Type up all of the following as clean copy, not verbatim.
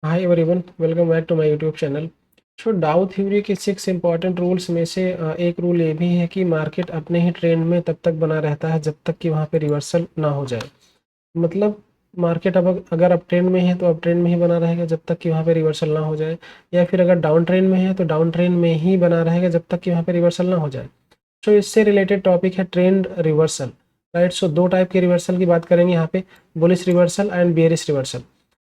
Hi everyone, welcome back to my YouTube channel. So Dow theory के 6 important rules में से एक rule ये भी है कि मार्केट अपने ही ट्रेंड में तब तक बना रहता है जब तक कि वहाँ पे रिवर्सल ना हो जाए। मतलब मार्केट अब अगर अप ट्रेंड में है तो अप ट्रेंड में ही बना रहेगा जब तक कि वहाँ पे रिवर्सल ना हो जाए, या फिर अगर डाउन ट्रेंड में है तो डाउन ट्रेंड में ही बना रहेगा जब तक कि वहाँ पे रिवर्सल ना हो जाए। सो इससे रिलेटेड टॉपिक है ट्रेंड रिवर्सल। राइट, सो दो टाइप के रिवर्सल की बात करेंगे यहाँ पे, bullish reversal and bearish reversal.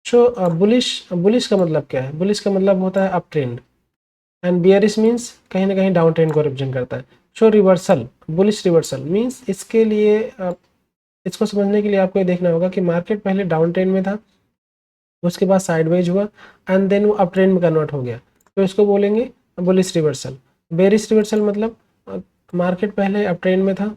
So bullish bullish का मतलब क्या है? बुलिश का मतलब होता है up trend, and bearish means कहीं ना कहीं डाउन ट्रेंड को रिप्रेजेंट करता है। सो रिवर्सल, बुलिश रिवर्सल मीन्स इसके लिए इसको समझने के लिए आपको ये देखना होगा कि मार्केट पहले डाउन ट्रेंड में था, उसके बाद साइडवेज हुआ एंड देन वो अप ट्रेंड में कन्वर्ट हो गया, तो इसको बोलेंगे बुलिश रिवर्सल। बेरिश रिवर्सल मतलब मार्केट पहले अप ट्रेंड में था,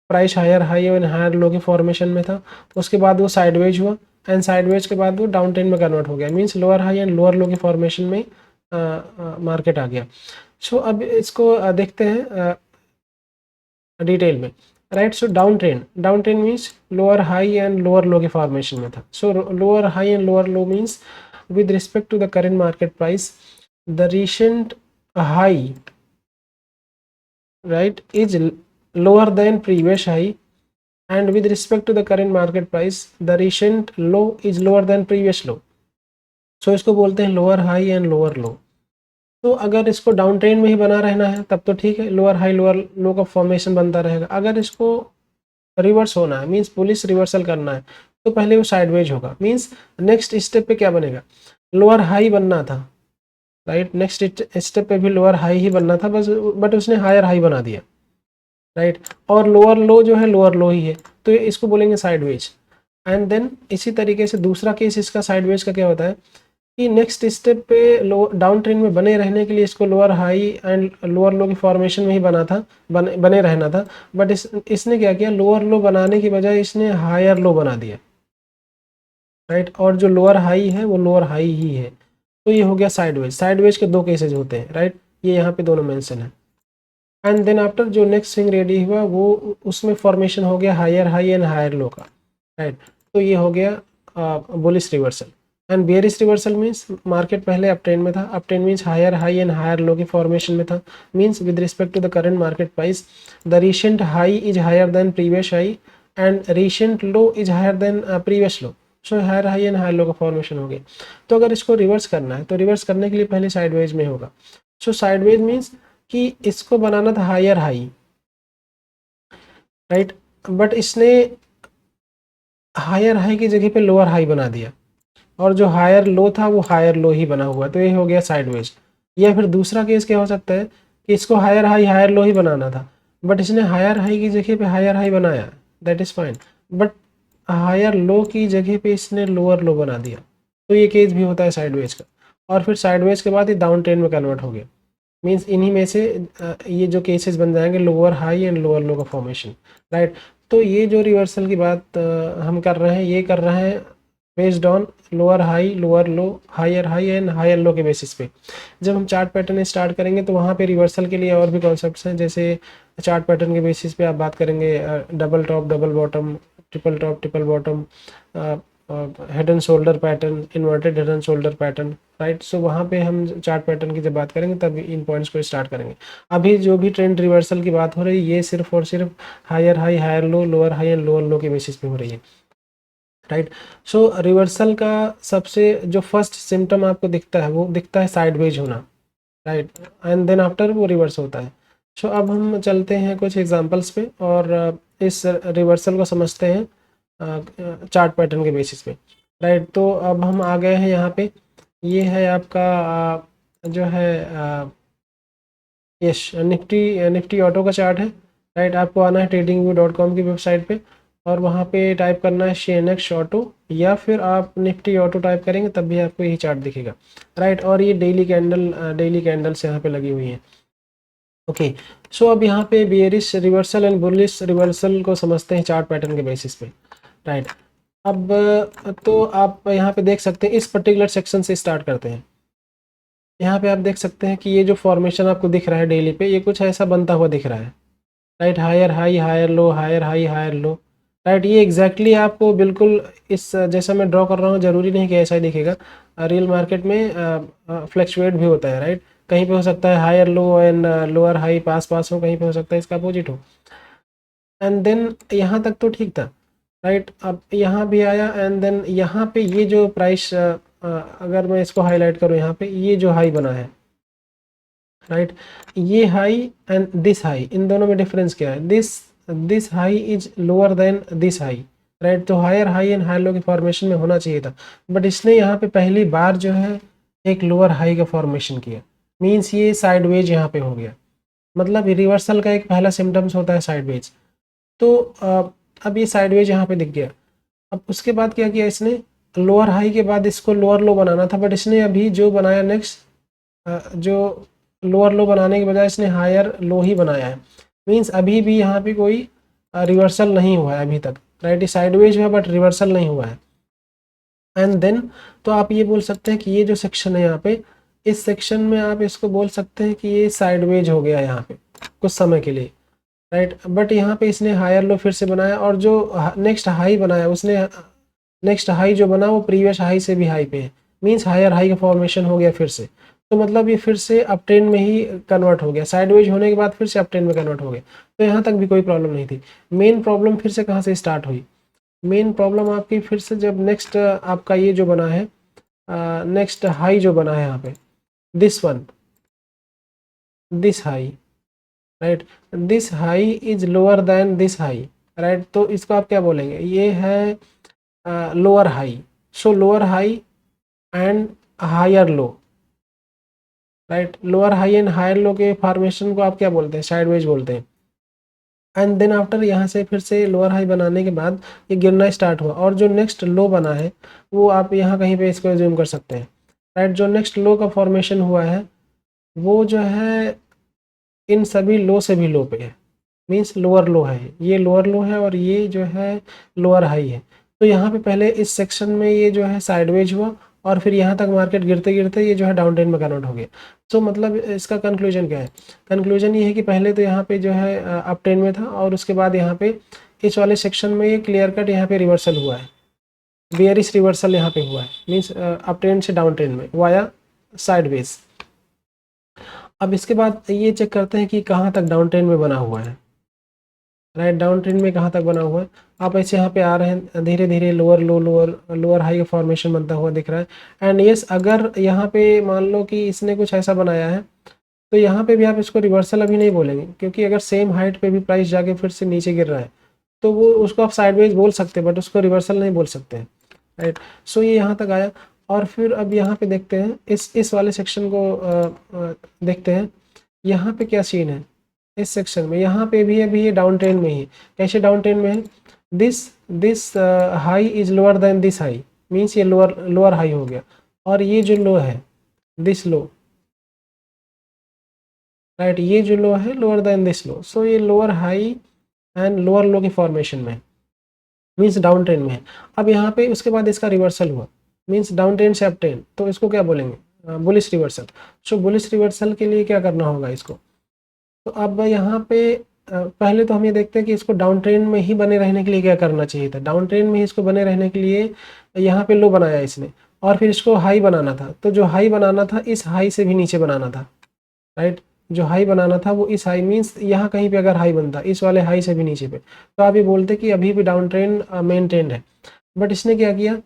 price higher high and higher low के फॉर्मेशन में था, उसके बाद वो साइडवेज हुआ एंड साइडवेज के बाद वो डाउन ट्रेंड में कन्वर्ट हो गया, means lower high and lower low के फॉर्मेशन में मार्केट आ गया। सो अब इसको देखते हैं डिटेल में। Right, so down trend means lower high and lower low के फॉर्मेशन में था। सो lower high and lower low means with respect to the current market price, the recent high, right, is lower than previous high, and with respect to the current market price, the recent low is lower than previous low. सो इसको बोलते हैं lower high and lower लो। तो अगर इसको down trend में ही बना रहना है तब तो ठीक है, लोअर हाई लोअर लो का फॉर्मेशन बनता रहेगा। अगर इसको रिवर्स होना है, मीन्स पुलिस रिवर्सल करना है, तो पहले वो साइडवेज होगा, मीन्स नेक्स्ट स्टेप पे क्या बनेगा, लोअर हाई बनना था। राइट, नेक्स्ट स्टेप पे भी लोअर हाई ही बनना था बस, बट उसने हायर हाई बना दिया। राइट, और लोअर लो जो है लोअर लो ही है, तो इसको बोलेंगे साइडवेज। एंड देन इसी तरीके से दूसरा केस इसका साइडवेज का क्या होता है कि नेक्स्ट स्टेप पे लो डाउन ट्रेंड में बने रहने के लिए इसको लोअर हाई एंड लोअर लो की फॉर्मेशन में ही बना था, बने रहना था, बट इसने क्या किया, लोअर लो बनाने की बजाय इसने हायर लो बना दिया। राइट, और जो लोअर हाई है वो लोअर हाई ही है, तो ये हो गया साइडवेज। साइडवेज के दो केसेज होते हैं। राइट, ये यहाँ पे दोनों मेंशन है। एंड देन आफ्टर जो नेक्स्ट स्विंग रेडी हुआ वो उसमें फॉर्मेशन हो गया higher high and higher low का। राइट, तो ये हो गया bullish reversal. And bearish reversal means market पहले अप ट्रेंड में था, up trend means higher high and higher low के फॉर्मेशन में था, means with respect to the current market price the recent high is higher than previous high and recent low is higher than previous low. So higher high and higher low का formation हो गया। तो अगर इसको reverse करना है तो reverse करने के लिए पहले साइडवेज में होगा। सो साइडवेज मीन्स कि इसको बनाना था हायर हाई। राइट, बट इसने हायर हाई की जगह पे लोअर हाई बना दिया, और जो हायर लो था वो हायर लो ही बना हुआ, तो ये हो गया साइडवेज। या फिर दूसरा केस क्या हो सकता है कि इसको हायर हाई हायर लो ही बनाना था, बट इसने हायर हाई की जगह पे हायर हाई बनाया, that is fine, but higher low की जगह पे इसने लोअर लो बना दिया, तो ये केस भी होता है साइडवेज का। और फिर साइडवेज के बाद ये डाउन ट्रेंड में कन्वर्ट हो गया, मीन्स इन्हीं में से ये जो केसेस बन जाएंगे लोअर हाई एंड लोअर लो का फॉर्मेशन। राइट, तो ये जो रिवर्सल की बात हम कर रहे हैं ये कर रहे हैं based on lower high lower low higher high and higher low के बेसिस पे। जब हम चार्ट पैटर्न स्टार्ट करेंगे तो वहाँ पे रिवर्सल के लिए और भी कॉन्सेप्ट्स हैं, जैसे चार्ट पैटर्न के बेसिस पे आप बात करेंगे double top double bottom, triple top triple bottom, head and shoulder pattern, inverted head and shoulder pattern. Right, so वहाँ पे हम चार्ट पैटर्न की जब बात करेंगे तब इन पॉइंट्स को स्टार्ट करेंगे। अभी जो भी ट्रेंड रिवर्सल की बात हो रही है ये सिर्फ और सिर्फ higher high higher low lower high and lower low के बेसिस पे हो रही है। राइट, सो रिवर्सल का सबसे जो फर्स्ट सिम्टम आपको दिखता है वो दिखता है साइडवेज होना। राइट, एंड देन आफ्टर वो रिवर्स होता है। सो अब हम चलते हैं कुछ एग्जांपल्स पे और इस रिवर्सल को समझते हैं चार्ट पैटर्न के बेसिस पे। राइट, तो अब हम आ गए हैं यहाँ पे, ये है आपका जो है यस निफ्टी निफ्टी ऑटो का चार्ट है। राइट, आपको आना है tradingview.com की वेबसाइट पे और वहाँ पे टाइप करना है शेनेक्स ऑटो, या फिर आप निफ्टी ऑटो टाइप करेंगे तब भी आपको यही चार्ट दिखेगा। राइट, और ये डेली कैंडल्स यहाँ पे लगी हुई हैं। ओके, सो अब यहाँ पे bearish reversal and bullish reversal को समझते हैं चार्ट पैटर्न के बेसिस पे। राइट, अब तो आप यहाँ पे देख सकते हैं, इस पर्टिकुलर सेक्शन से स्टार्ट करते हैं। यहाँ पे आप देख सकते हैं कि ये जो फॉर्मेशन आपको दिख रहा है डेली पे ये कुछ ऐसा बनता हुआ दिख रहा है। Right, higher high higher low higher high higher low. Right. ये एग्जैक्टली आपको बिल्कुल इस जैसा मैं ड्रॉ कर रहा हूँ ज़रूरी नहीं कि ऐसा ही दिखेगा, रियल मार्केट में फ्लक्चुएट भी होता है, राइट। कहीं पे हो सकता है higher low and lower high पास पास हो, कहीं पे हो सकता है इसका अपोजिट हो। एंड देन यहाँ तक तो ठीक था, राइट। अब यहाँ भी आया एंड देन यहाँ पे ये जो प्राइस अगर मैं इसको हाईलाइट करूँ, यहाँ पे ये जो हाई बना है, राइट, ये हाई एंड दिस हाई, इन दोनों में डिफरेंस क्या है? This high is lower than this high, right. तो higher high and higher low के फॉर्मेशन में होना चाहिए था, बट इसने यहाँ पे पहली बार जो है एक लोअर हाई का फॉर्मेशन किया, मीन्स ये साइडवेज यहाँ पे हो गया। मतलब रिवर्सल का एक पहला सिम्टम्स होता है साइडवेज। तो अब ये साइडवेज यहाँ पे दिख गया। अब उसके बाद क्या किया इसने, लोअर हाई के बाद इसको लोअर लो बनाना था, बट इसने अभी जो बनाया नेक्स्ट, जो लोअर लो बनाने के बजाय इसने हायर लो ही बनाया है। मीन्स अभी भी यहाँ पे कोई रिवर्सल नहीं हुआ है अभी तक, राइट। साइडवेज है बट रिवर्सल नहीं हुआ है। एंड देन तो आप ये बोल सकते हैं कि ये जो सेक्शन है यहाँ पे, इस सेक्शन में आप इसको बोल सकते हैं कि ये साइडवेज हो गया यहाँ पे कुछ समय के लिए, राइट। बट यहाँ पे इसने हायर लो फिर से बनाया, और जो नेक्स्ट हाई बनाया उसने, नेक्स्ट हाई जो बना वो प्रीवियस हाई से भी हाई पे है, मीन्स हायर हाई का फॉर्मेशन हो गया फिर से। तो मतलब ये फिर से अप ट्रेंड में ही कन्वर्ट हो गया, साइडवेज होने के बाद फिर से अप ट्रेंड में कन्वर्ट हो गया। तो यहाँ तक भी कोई प्रॉब्लम नहीं थी। मेन प्रॉब्लम फिर से कहाँ से स्टार्ट हुई? मेन प्रॉब्लम आपकी फिर से जब नेक्स्ट आपका ये जो बना है, नेक्स्ट हाई जो बना है यहाँ पे, this one, this high, right, this high is lower than this high, right. तो इसको आप क्या बोलेंगे? ये है lower high, so lower high and higher low, right. Lower high and higher low के फॉर्मेशन को आप क्या बोलते हैं? साइडवेज बोलते हैं। एंड देन आफ्टर यहाँ से फिर से लोअर हाई बनाने के बाद ये गिरना स्टार्ट हुआ, और जो नेक्स्ट लो बना है वो आप यहाँ कहीं पे इसको एज्यूम कर सकते हैं, राइट। जो नेक्स्ट लो का फॉर्मेशन हुआ है वो जो है इन सभी लो से भी लो पे है, मीन्स लोअर लो है, ये लोअर लो है और ये जो है लोअर हाई है। तो यहाँ पे पहले इस सेक्शन में ये जो है साइडवेज हुआ, और फिर यहाँ तक मार्केट गिरते गिरते ये जो है डाउन ट्रेंड में कन्वर्ट हो गया। तो मतलब इसका कंक्लूजन क्या है? कंक्लूजन ये है कि पहले तो यहाँ पे जो है अप ट्रेंड में था, और उसके बाद यहाँ पे इस वाले सेक्शन में ये क्लियर कट यहाँ पे रिवर्सल हुआ है, बेयरिश रिवर्सल यहाँ पे हुआ है, मीन्स अप ट्रेंड से डाउन ट्रेंड में वाया साइडवेज। अब इसके बाद ये चेक करते हैं कि कहाँ तक डाउन ट्रेंड में बना हुआ है, राइट। डाउन ट्रेंड में कहाँ तक बना हुआ है? आप ऐसे यहाँ पे आ रहे हैं, धीरे धीरे लोअर लो लोअर हाई का फॉर्मेशन बनता हुआ दिख रहा है। एंड यस, अगर यहाँ पे मान लो कि इसने कुछ ऐसा बनाया है, तो यहाँ पे भी आप इसको रिवर्सल अभी नहीं बोलेंगे, क्योंकि अगर सेम हाइट पे भी प्राइस जाके फिर से नीचे गिर रहा है तो वो उसको आप साइडवेज बोल सकते हैं, बट उसको रिवर्सल नहीं बोल सकते हैं, राइट। सो ये यहाँ तक आया, और फिर अब यहाँ पे देखते हैं इस वाले सेक्शन को देखते हैं यहाँ पे क्या सीन है। इस सेक्शन में यहाँ पे भी अभी ये डाउन ट्रेंड में ही है। कैसे डाउन ट्रेंड में है? This this high is lower than this high, means ये लोअर लोअर हाई हो गया, और ये जो लो है दिस लो, राइट, ये जो लो है लोअर देन दिस लो। सो ये लोअर हाई एंड लोअर लो की फॉर्मेशन में, मीन्स डाउन ट्रेंड में है। अब यहाँ पे उसके बाद इसका रिवर्सल हुआ, मीन्स डाउन ट्रेंड से अप ट्रेंड, तो इसको क्या बोलेंगे? Bullish reversal. So bullish reversal के लिए क्या करना होगा इसको? तो अब यहाँ पे पहले तो हम ये देखते हैं कि इसको डाउन ट्रेंड में ही बने रहने के लिए क्या करना चाहिए था। डाउन ट्रेंड में ही इसको बने रहने के लिए यहाँ पे लो बनाया इसने, और फिर इसको हाई बनाना था। तो जो हाई बनाना था इस हाई से भी नीचे बनाना था, राइट। जो हाई बनाना था वो इस हाई, मीन्स यहाँ कहीं पे अगर हाई बनता इस वाले हाई से भी नीचे पे, तो आप ये बोलते कि अभी भी डाउन ट्रेंड मेन ट्रेंड है। बट इसने क्या किया?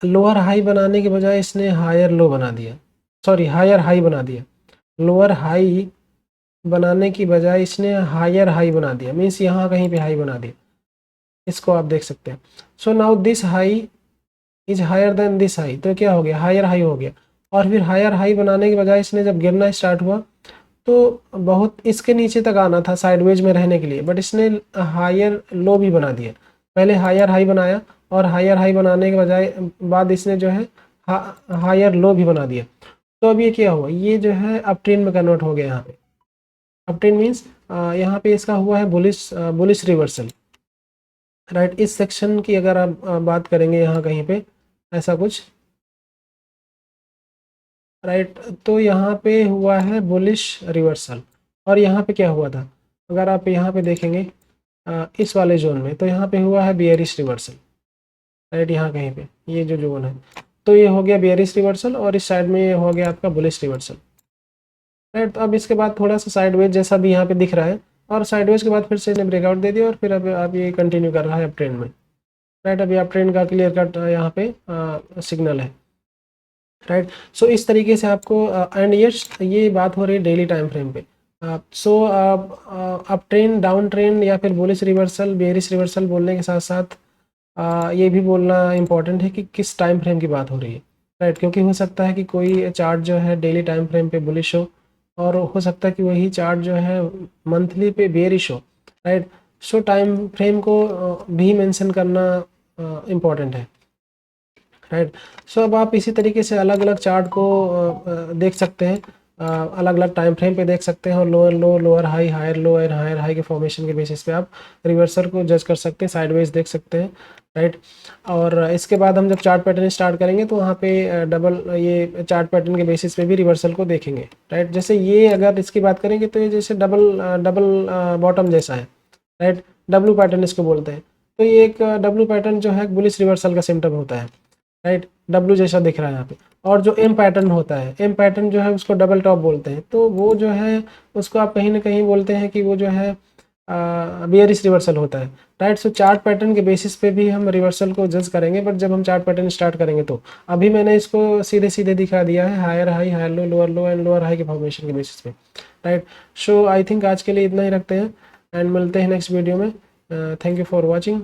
लोअर हाई बनाने के बजाय इसने हायर लो बना दिया, सॉरी हायर हाई बना दिया। लोअर हाई बनाने की बजाय इसने हायर हाई बना दिया, मीन्स यहाँ कहीं पे हाई बना दिया। इसको आप देख सकते हैं। So now this high is higher than this high, तो क्या हो गया? हायर हाई हो गया। और फिर हायर हाई बनाने के बजाय इसने जब गिरना स्टार्ट हुआ तो बहुत इसके नीचे तक आना था साइडवेज में रहने के लिए, बट इसने हायर लो भी बना दिया। पहले हायर हाई बनाया, और हायर हाई बनाने के बजाय बाद इसने जो है हायर लो भी बना दिया। तो अब ये क्या हुआ? ये जो है अप ट्रेंड में कन्वर्ट हो गया यहाँ पे। अप ट्रेंड मीन्स यहाँ पे इसका हुआ है बुलिश बुलिश रिवर्सल, राइट। इस सेक्शन की अगर आप बात करेंगे यहाँ कहीं पे ऐसा कुछ, राइट, तो यहाँ पे हुआ है बुलिश रिवर्सल। और यहाँ पे क्या हुआ था? अगर आप यहाँ पे देखेंगे इस वाले जोन में, तो यहाँ पे हुआ है बियरिश रिवर्सल, राइट, यहाँ कहीं पे ये जो जोन है, तो ये हो गया बियरिश रिवर्सल और इस साइड में ये हो गया आपका बुलिश रिवर्सल, राइट। तो अब इसके बाद थोड़ा सा साइडवेज जैसा भी यहाँ पे दिख रहा है, और साइडवेज के बाद फिर से इसने ब्रेकआउट दे दिया और फिर अब ये कंटिन्यू कर रहा है अप ट्रेंड में, राइट। अभी अप ट्रेंड का क्लियर कट यहाँ पे सिग्नल है, राइट। सो इस तरीके से आपको एंड ये बात हो रही है डेली टाइम फ्रेम पे। So up trend, down trend या फिर बुलिश रिवर्सल, बेरिश रिवर्सल बोलने के साथ साथ ये भी बोलना इम्पॉर्टेंट है कि किस टाइम फ्रेम की बात हो रही है, राइट। क्योंकि हो सकता है कि कोई चार्ट जो है डेली टाइम फ्रेम पे बुलिश हो, और हो सकता है कि वही चार्ट जो है मंथली पे बेरिश हो, राइट। सो टाइम फ्रेम को भी मेंशन करना इम्पॉर्टेंट है, राइट। सो अब आप इसी तरीके से अलग अलग चार्ट को देख सकते हैं, अलग अलग टाइम फ्रेम पे देख सकते हैं, और lower low, lower high, higher low and higher high के फॉर्मेशन के बेसिस पे आप रिवर्सल को जज कर सकते हैं, साइडवेज देख सकते हैं, राइट। और इसके बाद हम जब चार्ट पैटर्न स्टार्ट करेंगे तो वहाँ पे डबल ये चार्ट पैटर्न के बेसिस पे भी रिवर्सल को देखेंगे, राइट। जैसे ये अगर इसकी बात करेंगे तो ये जैसे डबल बॉटम जैसा है, राइट, डब्लू पैटर्न इसको बोलते हैं। तो ये एक डब्लू पैटर्न जो है बुलिश रिवर्सल का सिम्टम होता है, राइट, डब्लू जैसा दिख रहा है यहाँ पे। और जो एम पैटर्न होता है, एम पैटर्न जो है उसको डबल टॉप बोलते हैं, तो वो जो है उसको आप कहीं ना कहीं बोलते हैं कि वो जो है बियरिश रिवर्सल होता है, राइट। सो चार्ट पैटर्न के बेसिस पे भी हम रिवर्सल को जज करेंगे, बट जब हम चार्ट पैटर्न स्टार्ट करेंगे तो अभी मैंने इसको सीधे सीधे दिखा दिया है, higher high, higher low and lower high के फॉर्मेशन के बेसिस पे, राइट। सो आई थिंक आज के लिए इतना ही रखते हैं एंड मिलते हैं नेक्स्ट वीडियो में। Thank you for watching.